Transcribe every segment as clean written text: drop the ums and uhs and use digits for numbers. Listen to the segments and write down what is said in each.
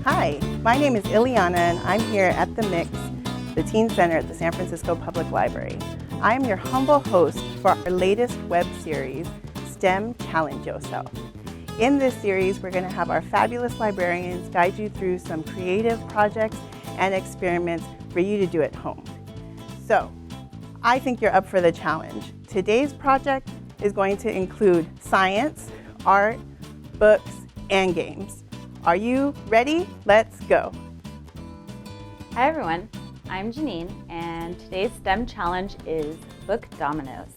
Hi, my name is Ileana and I'm here at The Mix, the Teen Center at the San Francisco Public Library. I am your humble host for our latest web series, STEM Challenge Yourself. In this series, we're going to have our fabulous librarians guide you through some creative projects and experiments for you to do at home. So, I think you're up for the challenge. Today's project is going to include science, art, books, and games. Are you ready? Let's go. Hi everyone, I'm Janine, and today's STEM challenge is Book Dominoes.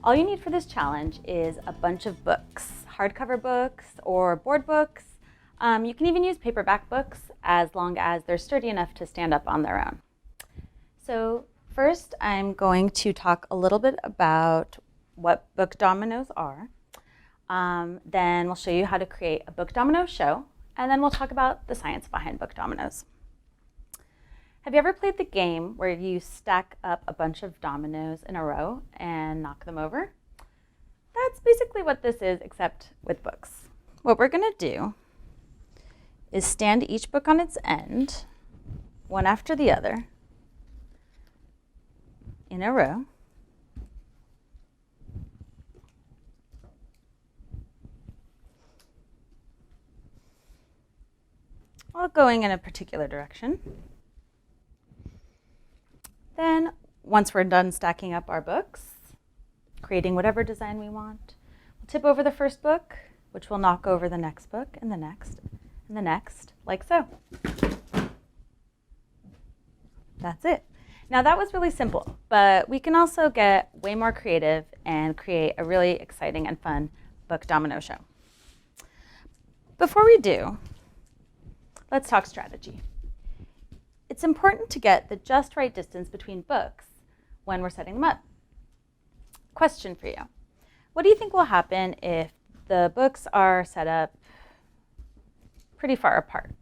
All you need for this challenge is a bunch of books, hardcover books or board books. You can even use paperback books as long as they're sturdy enough to stand up on their own. So first, I'm going to talk a little bit about what book dominoes are. Then we'll show you how to create a book domino show, and then we'll talk about the science behind book dominoes. Have you ever played the game where you stack up a bunch of dominoes in a row and knock them over? That's basically what this is, except with books. What we're going to do is stand each book on its end, one after the other, in a row. All going in a particular direction. Then, once we're done stacking up our books, creating whatever design we want, we'll tip over the first book, which will knock over the next book, and the next, and the next, like so. That's it. Now that was really simple, but we can also get way more creative and create a really exciting and fun book domino show. Before we do, let's talk strategy. It's important to get the just right distance between books when we're setting them up. Question for you. What do you think will happen if the books are set up pretty far apart?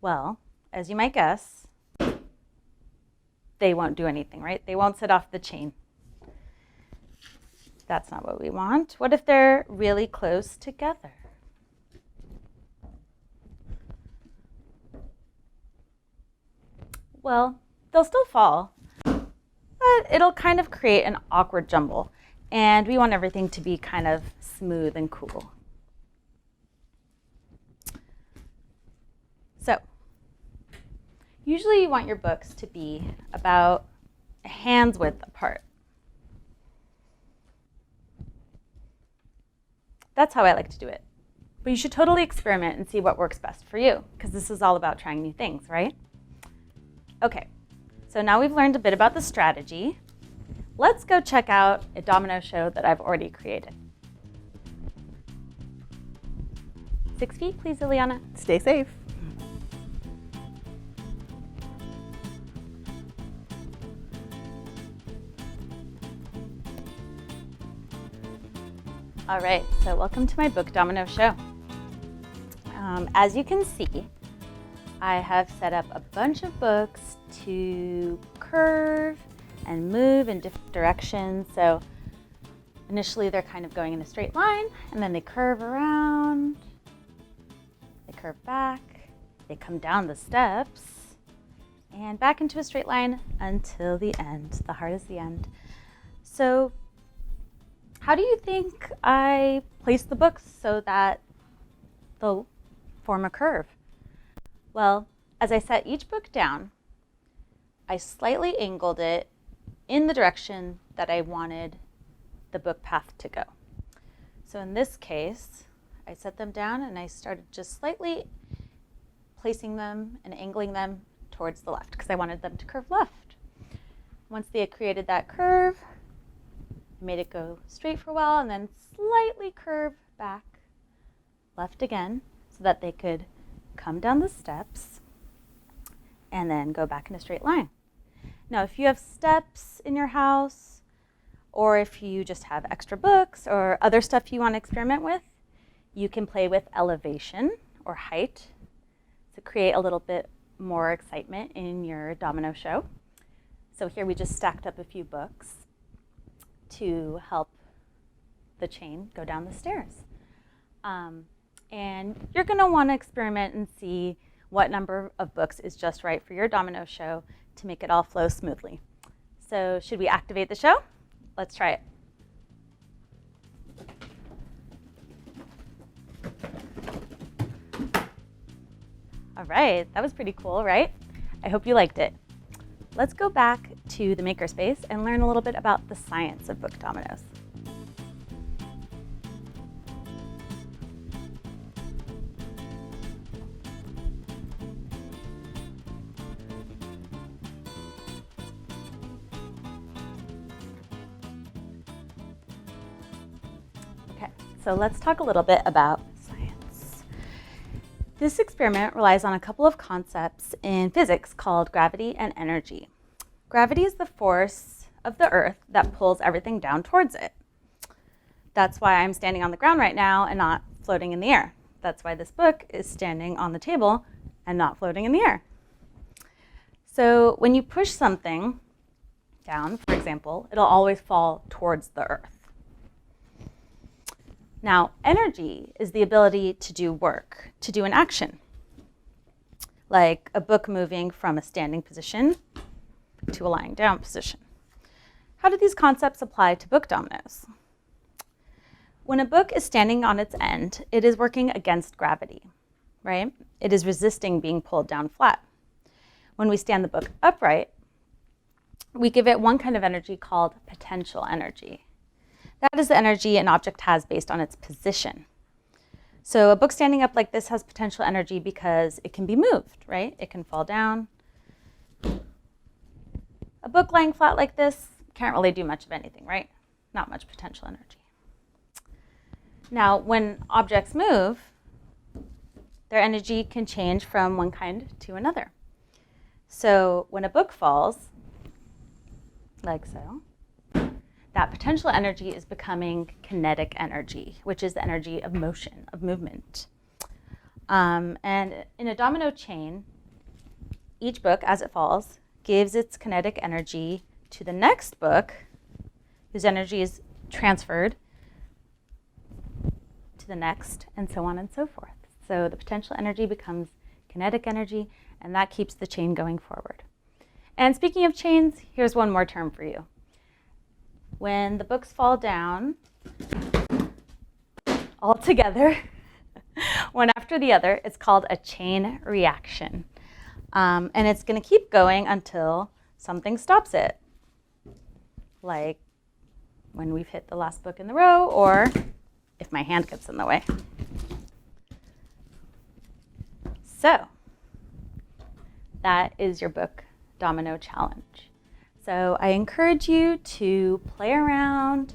Well, as you might guess, they won't do anything, right? They won't set off the chain. That's not what we want. What if they're really close together? Well, they'll still fall, but it'll kind of create an awkward jumble, and we want everything to be kind of smooth and cool. So, usually you want your books to be about a hand's width apart. That's how I like to do it. But you should totally experiment and see what works best for you, because this is all about trying new things, right? Okay, so now we've learned a bit about the strategy. Let's go check out a domino show that I've already created. 6 feet, please, Ileana. Stay safe. All right, so welcome to my book domino show. As you can see, I have set up a bunch of books to curve and move in different directions. So initially they're kind of going in a straight line, and then they curve around, they curve back, they come down the steps, and back into a straight line until the end. The heart is the end. So how do you think I place the books so that they'll form a curve? Well, as I set each book down, I slightly angled it in the direction that I wanted the book path to go. So in this case, I set them down and I started just slightly placing them and angling them towards the left because I wanted them to curve left. Once they had created that curve, made it go straight for a while and then slightly curve back left again so that they could come down the steps and then go back in a straight line. Now, if you have steps in your house, or if you just have extra books or other stuff you want to experiment with, you can play with elevation or height to create a little bit more excitement in your domino show. So here we just stacked up a few books to help the chain go down the stairs. And you're going to want to experiment and see what number of books is just right for your domino show to make it all flow smoothly. So should we activate the show? Let's try it. All right, that was pretty cool, right? I hope you liked it. Let's go back to the makerspace and learn a little bit about the science of book dominoes. Okay, so let's talk a little bit about science. This experiment relies on a couple of concepts in physics called gravity and energy. Gravity is the force of the Earth that pulls everything down towards it. That's why I'm standing on the ground right now and not floating in the air. That's why this book is standing on the table and not floating in the air. So when you push something down, for example, it'll always fall towards the Earth. Now, energy is the ability to do work, to do an action, like a book moving from a standing position to a lying down position. How do these concepts apply to book dominoes? When a book is standing on its end, it is working against gravity, right? It is resisting being pulled down flat. When we stand the book upright, we give it one kind of energy called potential energy. That is the energy an object has based on its position. So a book standing up like this has potential energy because it can be moved, right? It can fall down. A book lying flat like this can't really do much of anything, right? Not much potential energy. Now, when objects move, their energy can change from one kind to another. So when a book falls, like so, that potential energy is becoming kinetic energy, which is the energy of motion, of movement. And in a domino chain, each book, as it falls, gives its kinetic energy to the next book, whose energy is transferred to the next, and so on and so forth. So the potential energy becomes kinetic energy, and that keeps the chain going forward. And speaking of chains, here's one more term for you. When the books fall down all together, one after the other, it's called a chain reaction. And it's going to keep going until something stops it, like when we've hit the last book in the row, or if my hand gets in the way. So that is your book domino challenge. So I encourage you to play around,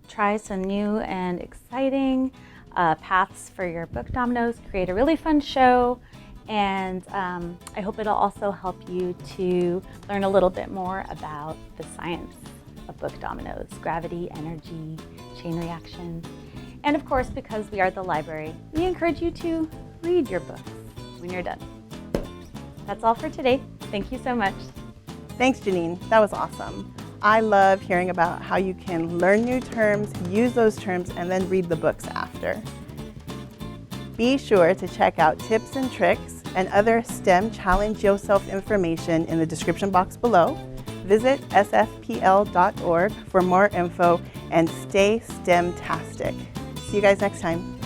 try some new and exciting paths for your book dominoes, create a really fun show, and I hope it'll also help you to learn a little bit more about the science of book dominoes, gravity, energy, chain reactions. And of course, because we are the library, we encourage you to read your books when you're done. That's all for today. Thank you so much. Thanks, Janine. That was awesome. I love hearing about how you can learn new terms, use those terms, and then read the books after. Be sure to check out tips and tricks and other STEM Challenge Yourself information in the description box below. Visit sfpl.org for more info and stay STEM-tastic. See you guys next time.